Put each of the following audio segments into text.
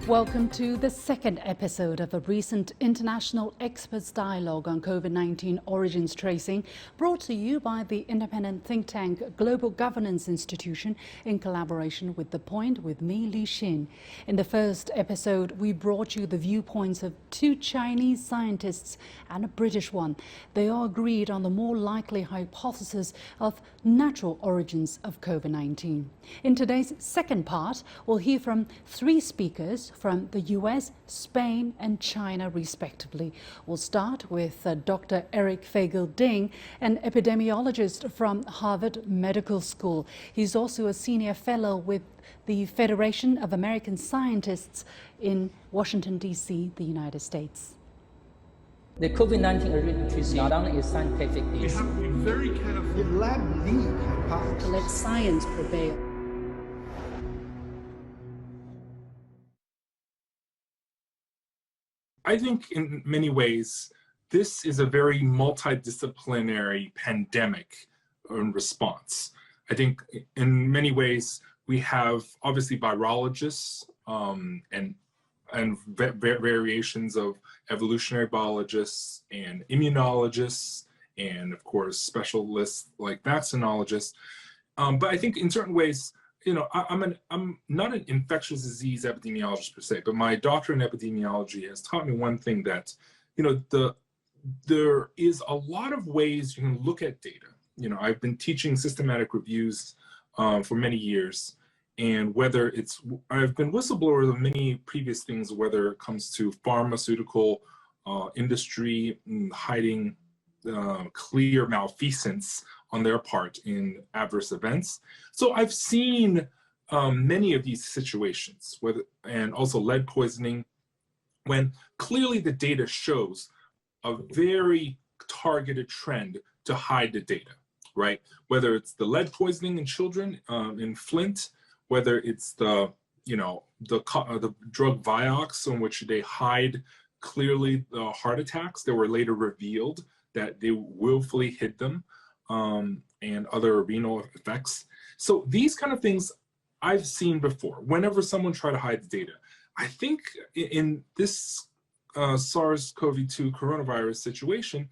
Welcome to the second episode of a recent international experts dialogue on COVID-19 origins tracing, brought to you by the independent think tank Global Governance Institution in collaboration with The Point with me, Li Xin. In the first episode, we brought you the viewpoints of two Chinese scientists and a British one. They all agreed on the more likely hypothesis of natural origins of COVID-19. In today's second part, we'll hear from three speakers from the US, Spain and China respectively. We'll start with Dr. Eric Feigl-Ding, an epidemiologist from Harvard Medical School. He's also a senior fellow with the Federation of American Scientists in Washington, D.C., the United States. The COVID-19 origin is not only a scientific issue. We have to be very careful. The lab leak hypothesis. Let science prevail. I think in many ways, this is a very multidisciplinary pandemic response. I think in many ways, we have obviously virologists and variations of evolutionary biologists and immunologists, and of course, specialists like vaccinologists. But I think in certain ways, you know, I'm not an infectious disease epidemiologist per se, but my doctorate in epidemiology has taught me one thing, that, you know, there is a lot of ways you can look at data. You know, I've been teaching systematic reviews for many years, and whether I've been whistleblower of many previous things, whether it comes to pharmaceutical industry hiding clear malfeasance on their part in adverse events. So I've seen many of these situations, and also lead poisoning, when clearly the data shows a very targeted trend to hide the data, right? Whether it's the lead poisoning in children in Flint, whether it's the drug Vioxx, in which they hide clearly the heart attacks that were later revealed that they willfully hid them, and other renal effects. So these kind of things I've seen before. Whenever someone tried to hide the data, I think in this SARS-CoV-2 coronavirus situation,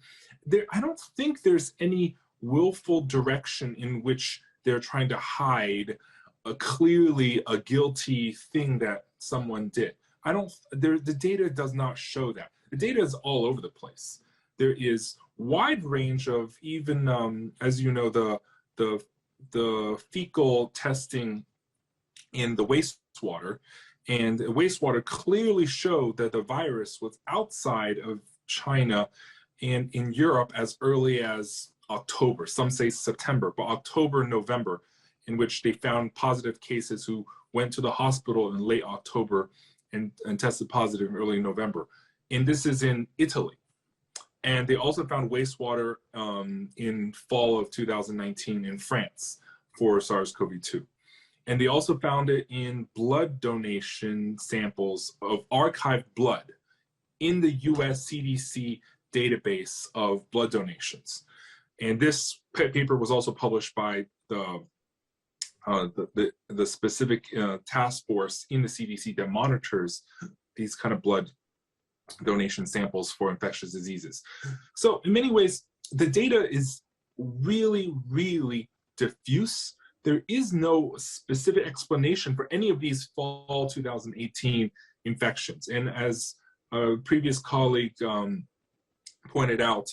I don't think there's any willful direction in which they're trying to hide clearly a guilty thing that someone did. The data does not show that. The data is all over the place. There is wide range of, even as you know, the fecal testing in the wastewater, and the wastewater clearly showed that the virus was outside of China and in Europe as early as October. Some say September, but October, November, in which they found positive cases who went to the hospital in late October and tested positive in early November. And this is in Italy. And they also found wastewater in fall of 2019 in France for SARS-CoV-2. And they also found it in blood donation samples of archived blood in the US CDC database of blood donations. And this paper was also published by the specific task force in the CDC that monitors these kind of blood donation samples for infectious diseases. So in many ways, the data is really, really diffuse. There is no specific explanation for any of these fall 2018 infections. And as a previous colleague pointed out,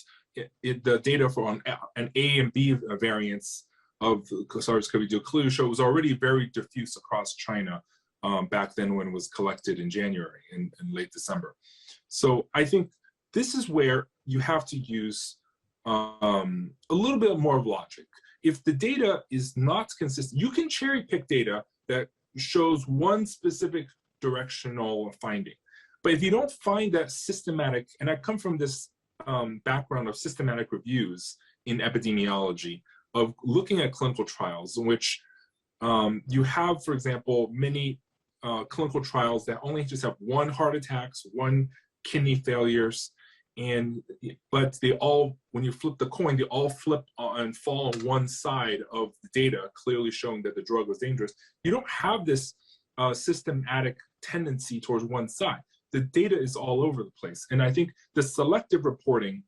the data for an A and B variants of SARS-CoV-2 clearly show was already very diffuse across China back then when it was collected in January and late December. So I think this is where you have to use a little bit more of logic. If the data is not consistent, you can cherry pick data that shows one specific directional finding. But if you don't find that systematic, and I come from this background of systematic reviews in epidemiology, of looking at clinical trials in which you have, for example, many clinical trials that only just have one heart attacks, one kidney failures, but they all, when you flip the coin, they all flip and fall on one side of the data, clearly showing that the drug was dangerous. You don't have this systematic tendency towards one side. The data is all over the place. And I think the selective reporting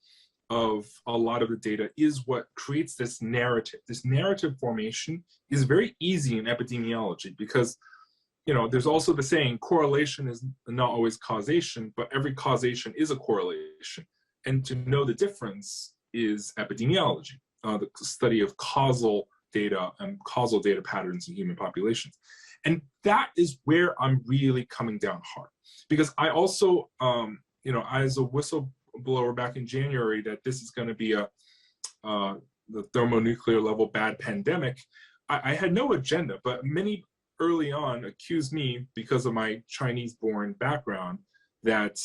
of a lot of the data is what creates this narrative. This narrative formation is very easy in epidemiology because, you know, there's also the saying, correlation is not always causation, but every causation is a correlation. And to know the difference is epidemiology, the study of causal data and causal data patterns in human populations. And that is where I'm really coming down hard. Because I also, you know, as a whistleblower back in January, that this is going to be the thermonuclear level bad pandemic, I had no agenda, but many early on accused me, because of my Chinese-born background, that,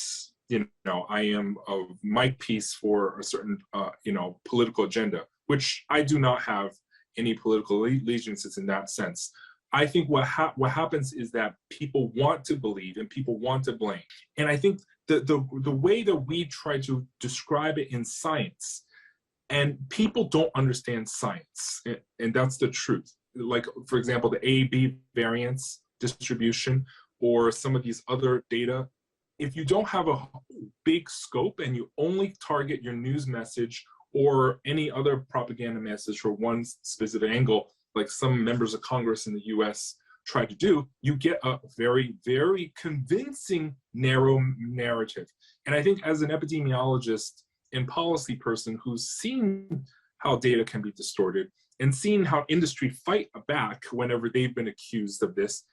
you know, I am a mouthpiece for a certain, you know, political agenda, which I do not have any political allegiances in that sense. I think what happens is that people want to believe and people want to blame. And I think the way that we try to describe it in science, and people don't understand science, and that's the truth. Like, for example, the A-B variance distribution or some of these other data, if you don't have a big scope and you only target your news message or any other propaganda message for one specific angle, like some members of Congress in the US try to do, you get a very, very convincing narrow narrative. And I think as an epidemiologist and policy person who's seen how data can be distorted and seen how industry fight back whenever they've been accused of this,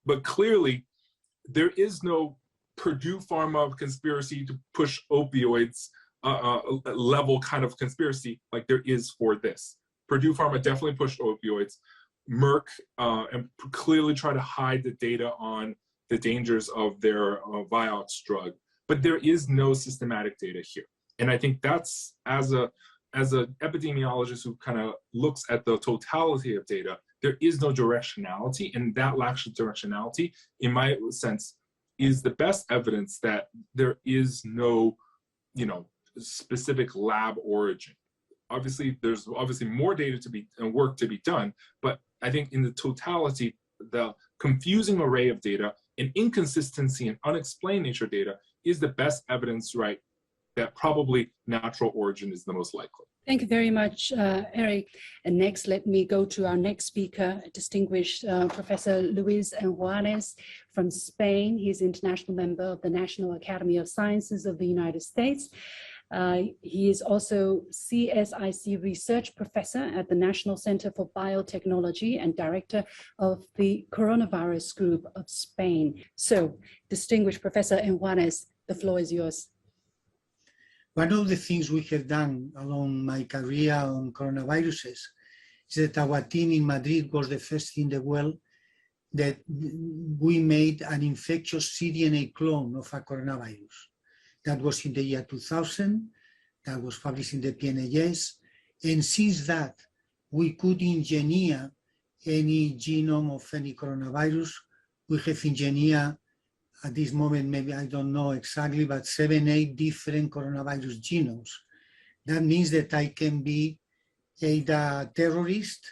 but clearly there is no Purdue Pharma conspiracy to push opioids level kind of conspiracy like there is for this. Purdue Pharma definitely pushed opioids. Merck and clearly try to hide the data on the dangers of their Vioxx drug, but there is no systematic data here. And I think that's, as an epidemiologist who kind of looks at the totality of data, there is no directionality, and that lack of directionality, in my sense, is the best evidence that there is no, you know, specific lab origin. Obviously, there's more data to be and work to be done, but I think in the totality, the confusing array of data and inconsistency and unexplained nature data is the best evidence, right, that probably natural origin is the most likely. Thank you very much, Eric. And next, let me go to our next speaker, distinguished Professor Luis Enjuane from Spain. He's international member of the National Academy of Sciences of the United States. He is also CSIC Research Professor at the National Center for Biotechnology and Director of the Coronavirus Group of Spain. So, distinguished Professor Enjuane, the floor is yours. One of the things we have done along my career on coronaviruses is that our team in Madrid was the first in the world that we made an infectious cDNA clone of a coronavirus. That was in the year 2000, that was published in the PNAS, and since that, we could engineer any genome of any coronavirus. We have engineered, at this moment, maybe I don't know exactly, but 7, 8 different coronavirus genomes. That means that I can be a terrorist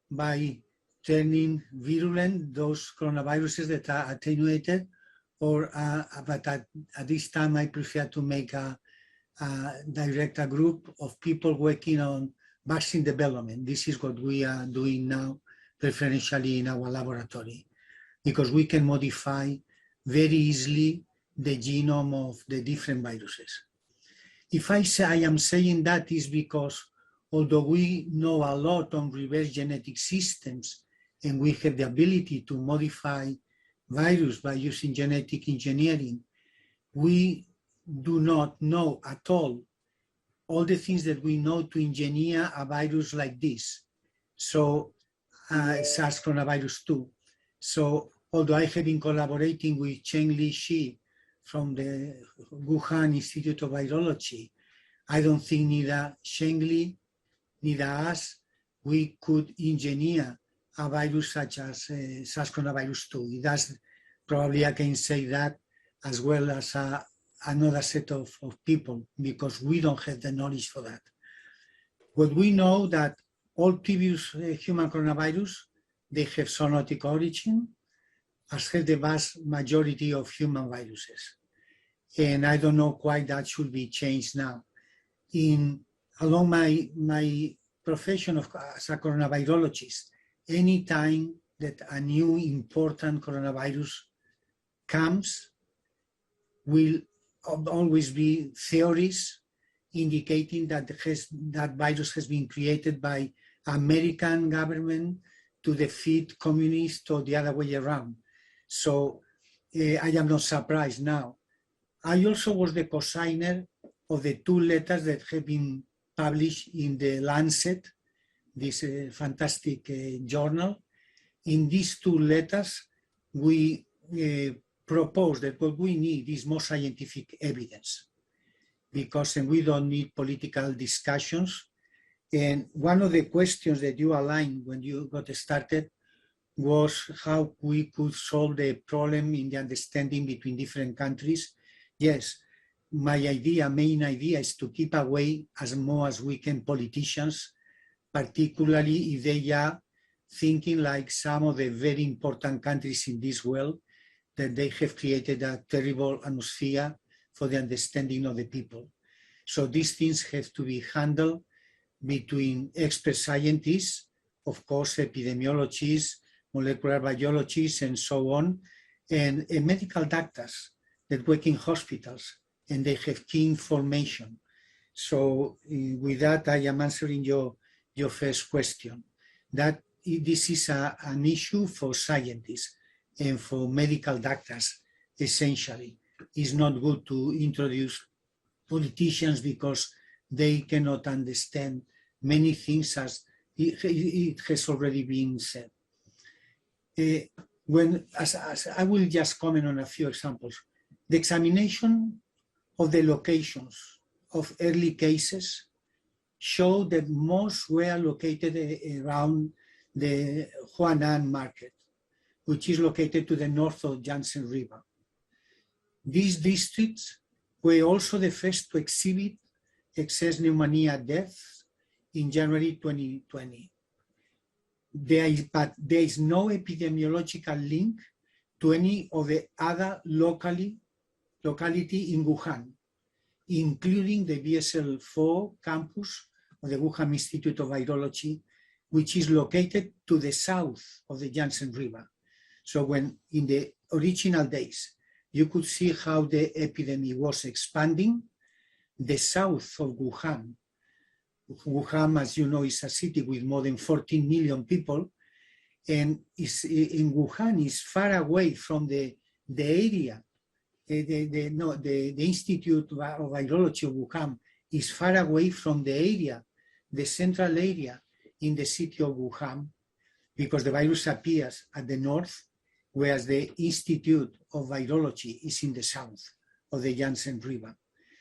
by turning virulent those coronaviruses that are attenuated, or but at this time I prefer to make direct a group of people working on vaccine development. This is what we are doing now, preferentially in our laboratory, because we can modify very easily the genome of the different viruses. If I say I am saying that is because although we know a lot on reverse genetic systems and we have the ability to modify virus by using genetic engineering, we do not know at all the things that we know to engineer a virus like this. So SARS coronavirus 2. So although I have been collaborating with Cheng-Li Shi from the Wuhan Institute of Virology, I don't think neither Cheng-Li, neither us, we could engineer a virus such as SARS coronavirus 2. It does, probably I can say that as well as another set of people, because we don't have the knowledge for that. But we know that all previous human coronavirus, they have zoonotic origin. as have the vast majority of human viruses. And I don't know why that should be changed now. Along my profession as a coronavirologist, anytime that a new important coronavirus comes, will always be theories indicating that that virus has been created by American government to defeat communists or the other way around. So I am not surprised now. I also was the co-signer of the 2 letters that have been published in the Lancet, this fantastic journal. In these 2 letters, we propose that what we need is more scientific evidence, because we don't need political discussions. And one of the questions that you aligned when you got started was how we could solve the problem in the understanding between different countries. Yes, my main idea is to keep away as more as we can politicians, particularly if they are thinking like some of the very important countries in this world, that they have created a terrible atmosphere for the understanding of the people. So these things have to be handled between expert scientists, of course, epidemiologists, molecular biologists, and so on, and medical doctors that work in hospitals, and they have key information. So with that, I am answering your first question, that this is an issue for scientists and for medical doctors, essentially. It's not good to introduce politicians because they cannot understand many things, as it has already been said. As I will just comment on a few examples. The examination of the locations of early cases showed that most were located around the Huanan market, which is located to the north of Yangtze River. These districts were also the first to exhibit excess pneumonia deaths in January 2020. But there is no epidemiological link to any of the other locality in Wuhan, including the BSL-4 campus of the Wuhan Institute of Virology, which is located to the south of the Yangtze River. So when in the original days, you could see how the epidemic was expanding, the south of Wuhan. Wuhan, as you know, is a city with more than 14 million people, and in Wuhan is far away from the area. The Institute of Virology of Wuhan is far away from the area, the central area in the city of Wuhan, because the virus appears at the north, whereas the Institute of Virology is in the south of the Yangtze River.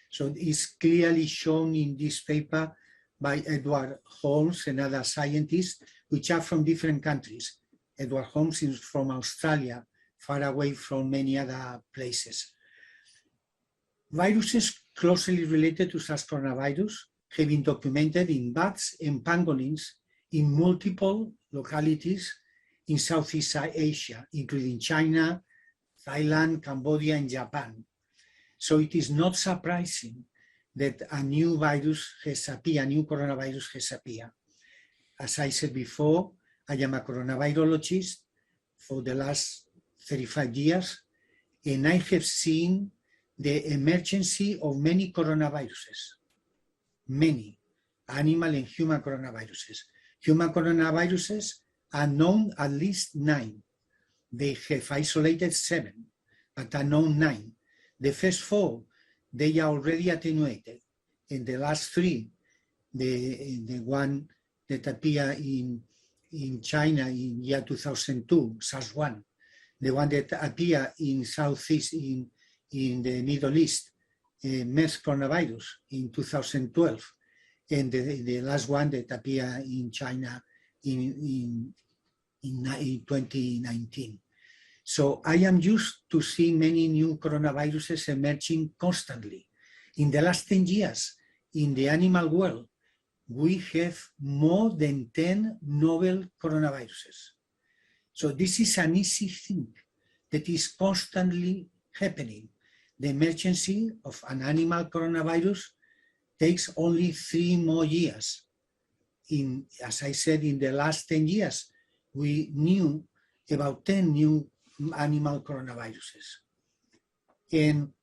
So it's clearly shown in this paper by Edward Holmes and other scientists, which are from different countries. Edward Holmes is from Australia, far away from many other places. Viruses closely related to SARS coronavirus have been documented in bats and pangolins in multiple localities in Southeast Asia, including China, Thailand, Cambodia, and Japan. So it is not surprising that a new virus has appeared, a new coronavirus has appeared. As I said before, I am a coronavirologist for the last 35 years, and I have seen the emergence of many coronaviruses, many animal and human coronaviruses. Human coronaviruses are known at least 9. They have isolated 7, but are known 9. The first 4, they are already attenuated. And the last 3, the one that appeared in China in year 2002, SARS-1, the one that appeared in Southeast, in the Middle East, MERS coronavirus in 2012, and the last one that appeared in China in 2019. So I am used to seeing many new coronaviruses emerging constantly. In the last 10 years, in the animal world, we have more than 10 novel coronaviruses. So this is an easy thing that is constantly happening. The emergency of an animal coronavirus takes only 3 more years. As I said, in the last 10 years, we knew about 10 new animal coronaviruses. And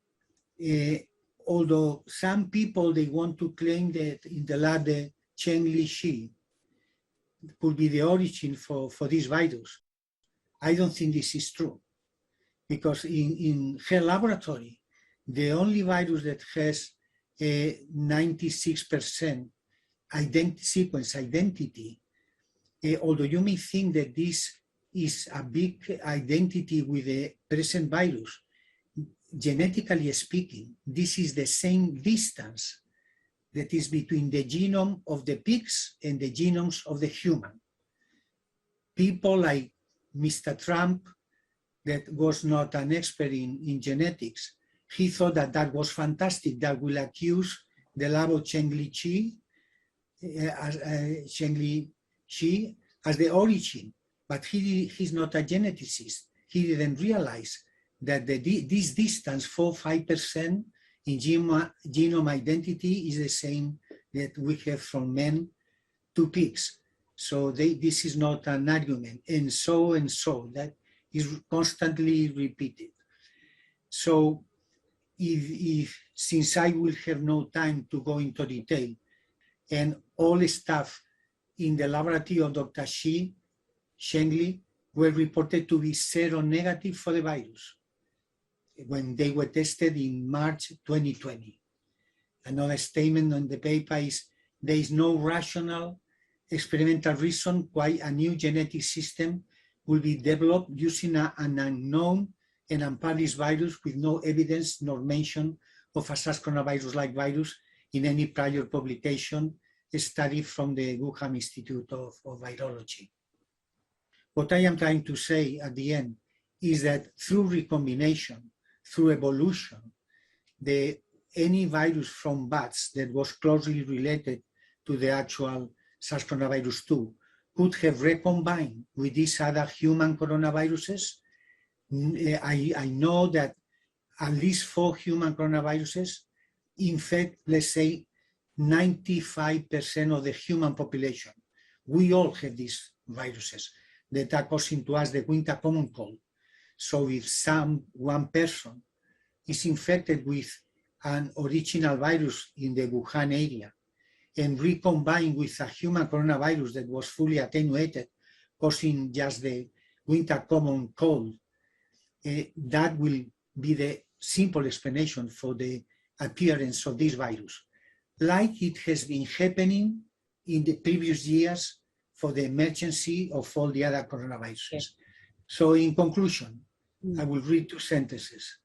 although some people, they want to claim that in the lab, the Chengli Shi could be the origin for this virus, I don't think this is true. Because in her laboratory, the only virus that has a 96% sequence identity, although you may think that this is a big identity with the present virus, genetically speaking, this is the same distance that is between the genome of the pigs and the genomes of the human. People like Mr. Trump, that was not an expert in genetics, he thought that that was fantastic, that will accuse the lab of Chengli Shi as the origin. But he's not a geneticist. He didn't realize that this distance, 4-5% in genome identity, is the same that we have from men to pigs. So this is not an argument, and so, that is constantly repeated. So since I will have no time to go into detail, and all the staff in the laboratory of Dr. Chengli were reported to be seronegative for the virus when they were tested in March 2020. Another statement on the paper is, there is no rational experimental reason why a new genetic system will be developed using an unknown and unpublished virus with no evidence nor mention of a SARS coronavirus-like virus in any prior publication, a study from the Wuhan Institute of Virology. What I am trying to say at the end is that through recombination, through evolution, any virus from bats that was closely related to the actual SARS coronavirus 2 could have recombined with these other human coronaviruses. I know that at least 4 human coronaviruses infect, let's say, 95% of the human population. We all have these viruses that are causing to us the winter common cold. So if one person is infected with an original virus in the Wuhan area and recombined with a human coronavirus that was fully attenuated, causing just the winter common cold, that will be the simple explanation for the appearance of this virus, like it has been happening in the previous years for the emergency of all the other coronaviruses. Yeah. So in conclusion, I will read 2 sentences.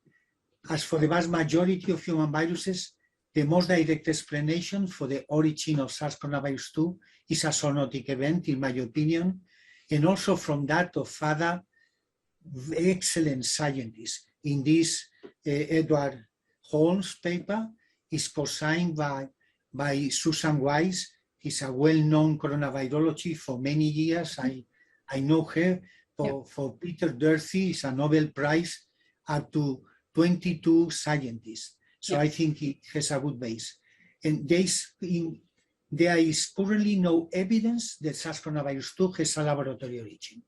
As for the vast majority of human viruses, the most direct explanation for the origin of SARS coronavirus 2 is a zoonotic event, in my opinion, and also from that of other excellent scientists. In this Edward Holmes paper is co-signed by Susan Wise. He's a well-known coronavirologist for many years. I know her. For Peter Durfee, it's a Nobel Prize, up to 22 scientists. So I think it has a good base. And there is currently no evidence that SARS coronavirus 2 has a laboratory origin.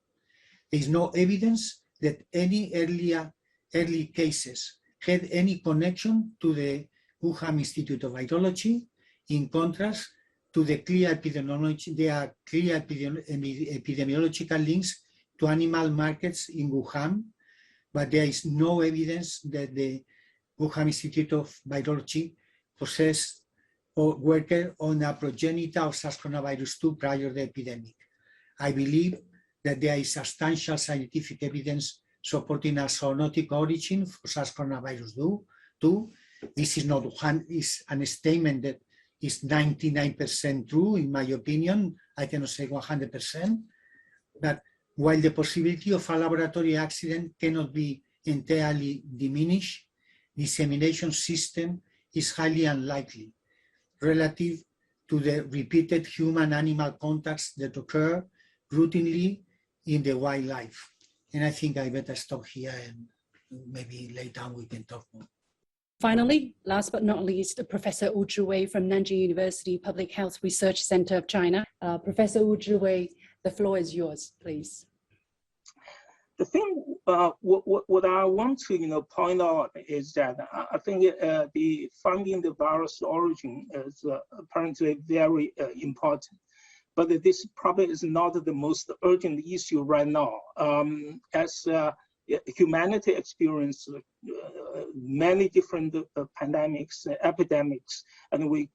There is no evidence that any early cases had any connection to the Wuhan Institute of Virology. In contrast to the clear epidemiology, there are clear epidemiological links to animal markets in Wuhan, but there is no evidence that the Wuhan Institute of Virology possessed or worked on a progenitor of SARS coronavirus 2 prior to the epidemic. I believe that there is substantial scientific evidence supporting a zoonotic origin for SARS coronavirus 2. This is not is a statement that is 99% true, in my opinion. I cannot say 100%, but while the possibility of a laboratory accident cannot be entirely diminished, dissemination system is highly unlikely relative to the repeated human-animal contacts that occur routinely in the wildlife. And I think I better stop here, and maybe later on we can talk more. Finally, last but not least, Professor Zhiwei from Nanjing University Public Health Research Center of China. Professor Zhiwei, the floor is yours, please. The thing, what I want to point out is that I think the finding the virus origin is apparently very important, but this probably is not the most urgent issue right now. As humanity experienced many different pandemics, epidemics, and we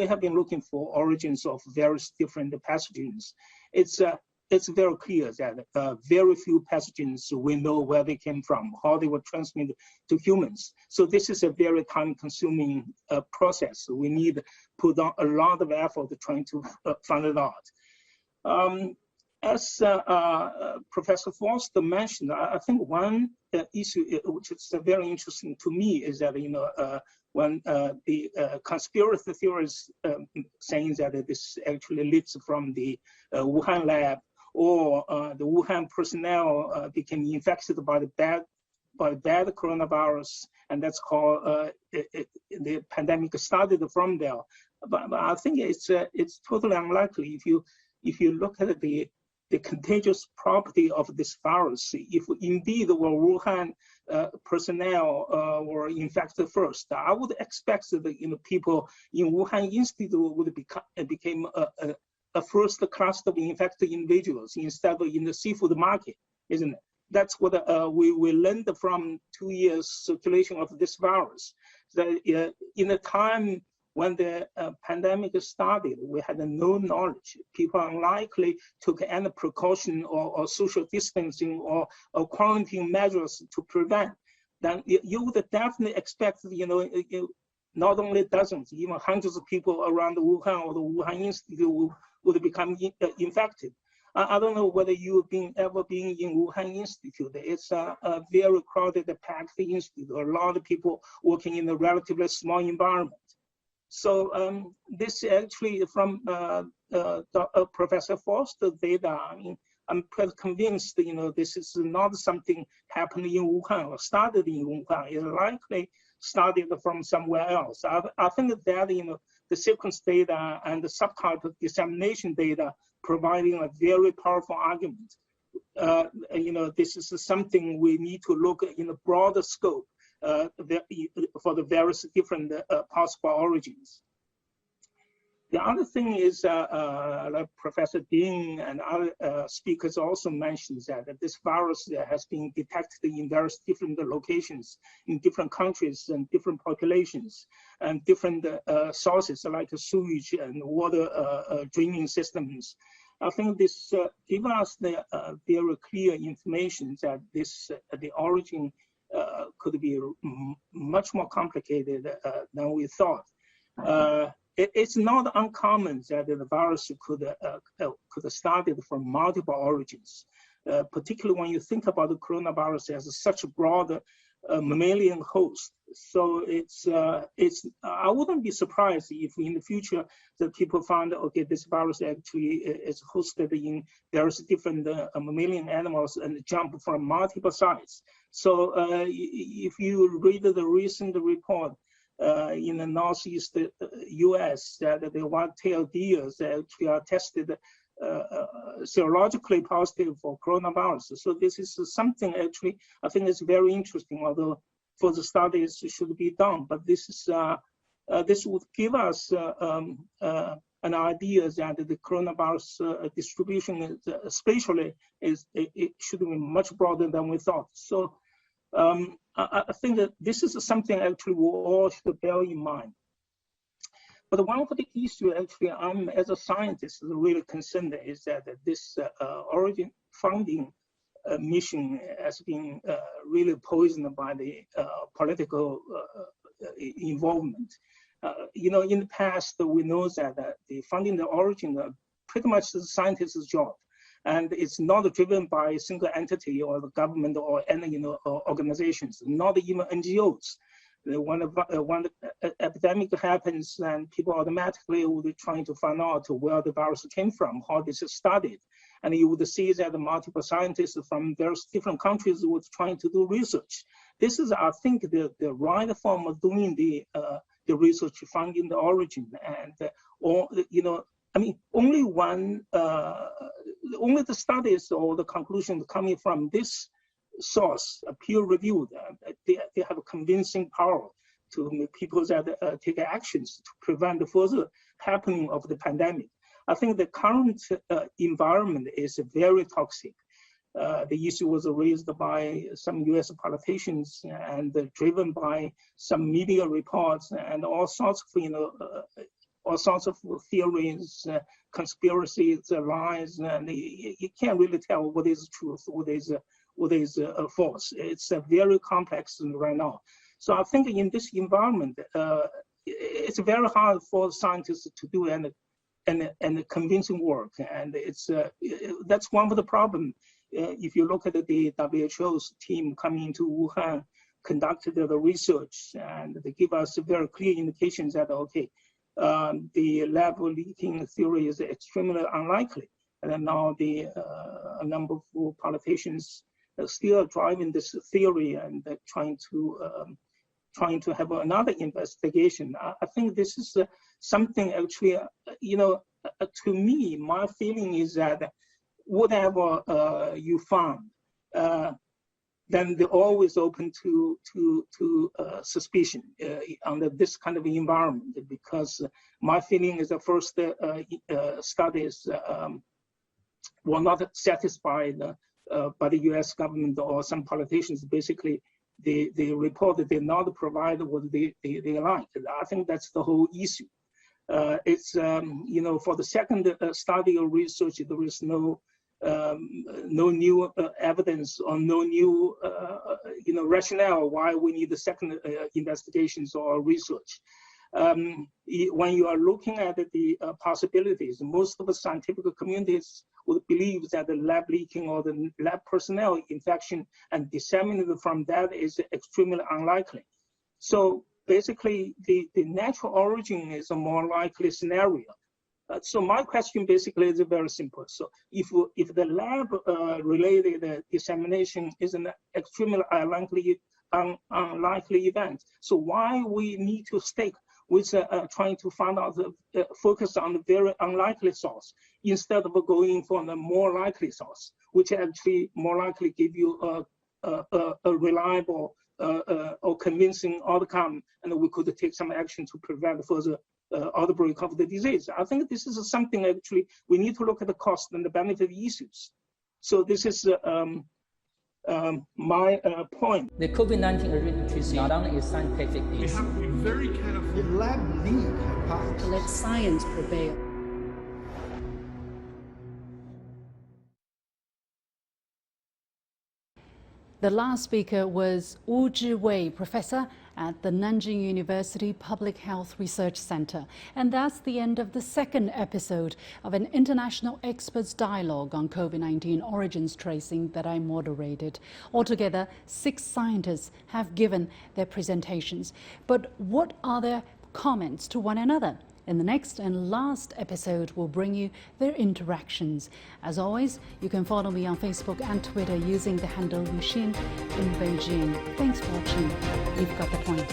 have been looking for origins of various different pathogens. It's very clear that very few pathogens we know where they came from, how they were transmitted to humans. So this is a very time-consuming process. We need to put on a lot of effort trying to find it out. As Professor Foster mentioned, I think one issue which is very interesting to me is that when the conspiracy theorists saying that this actually leads from the Wuhan lab, or the Wuhan personnel became infected by the bad coronavirus, and that's called the pandemic started from there. But I think it's totally unlikely if you look at the contagious property of this virus. If indeed the Wuhan personnel were infected first, I would expect that people in Wuhan Institute would become a first cluster of infected individuals instead of in the seafood market, isn't it? That's what we learned from 2 years circulation of this virus. That in the time when the pandemic started, we had no knowledge. People unlikely took any precaution or social distancing or quarantine measures to prevent. Then you would definitely expect, not only dozens, even hundreds of people around Wuhan or the Wuhan Institute would become infected. I don't know whether you've ever been in Wuhan Institute. It's a very crowded, packed institute. A lot of people working in a relatively small environment. So this actually from Professor Foster's data, I'm quite convinced, this is not something happening in Wuhan or started in Wuhan. It likely started from somewhere else. I think that, the sequence data and the subtype dissemination data providing a very powerful argument. This is something we need to look in a broader scope for the various different possible origins. The other thing is, like Professor Ding and other speakers also mentioned that this virus has been detected in various different locations, in different countries and different populations, and different sources like sewage and water draining systems. I think this gives us the very clear information that the origin could be much more complicated than we thought. It's not uncommon that the virus could have started from multiple origins, particularly when you think about the coronavirus as such a broad mammalian host. So I wouldn't be surprised if in the future that people found, okay, this virus actually is hosted in various different mammalian animals and jump from multiple sites. So if you read the recent report in the northeast US, that the white-tailed deers actually are tested serologically positive for coronavirus. So this is something actually I think is very interesting, although further studies should be done. But this is this would give us an idea that the coronavirus distribution spatially it should be much broader than we thought. So I think that this is something actually we all should bear in mind. But one of the issues actually I'm as a scientist really concerned is that this origin finding mission has been really poisoned by the political involvement. In the past, we know that the finding the origin pretty much the scientist's job. And it's not driven by a single entity or the government or any organizations, not even NGOs. When the epidemic happens, then people automatically will be trying to find out where the virus came from, how this is studied. and you would see that the multiple scientists from various different countries were trying to do research. This is, I think, the right form of doing the research, finding the origin, and only the studies or the conclusions coming from this source, peer-reviewed, they have a convincing power to make people that take actions to prevent the further happening of the pandemic. I think the current environment is very toxic. The issue was raised by some U.S. politicians and driven by some media reports and all sorts of theories, conspiracies, lies, and you can't really tell what is truth, what is false. It's very complex right now. So I think in this environment, it's very hard for scientists to do and convincing work, and that's one of the problems. If you look at the WHO's team coming into Wuhan, conducted the research, and they give us very clear indications that the lab leaking theory is extremely unlikely, and then now a number of politicians are still driving this theory and trying to have another investigation. I think this is something actually, to me, my feeling is that whatever you found, then they're always open to suspicion under this kind of environment, because my feeling is the first studies were not satisfied by the U.S. government or some politicians. Basically, they reported did not provide what they like. I think that's the whole issue. It's for the second study or research, there is no new evidence or no new rationale why we need the second investigations or research. When you are looking at the possibilities, most of the scientific communities would believe that the lab leaking or the lab personnel infection and disseminated from that is extremely unlikely. So basically, the natural origin is a more likely scenario. So my question basically is very simple. So if the lab-related dissemination is an extremely unlikely event, so why we need to stick with trying to find out focus on the very unlikely source instead of going for the more likely source, which actually more likely give you a reliable or convincing outcome, and we could take some action to prevent further outbreak of the disease. I think this is something actually we need to look at the cost and the benefit issues. So this is my point. The COVID-19 origin tracing not only is scientific, we have to be very careful. The lab leak hypothesis. Let science prevail. The last speaker was Zhiwei, professor at the Nanjing University Public Health Research Center. And that's the end of the second episode of an international experts dialogue on COVID-19 origins tracing that I moderated. Altogether, 6 scientists have given their presentations. But what are their comments to one another? In the next and last episode, we'll bring you their interactions. As always, you can follow me on Facebook and Twitter using the handle Luxin in Beijing. Thanks for watching. You've got the point.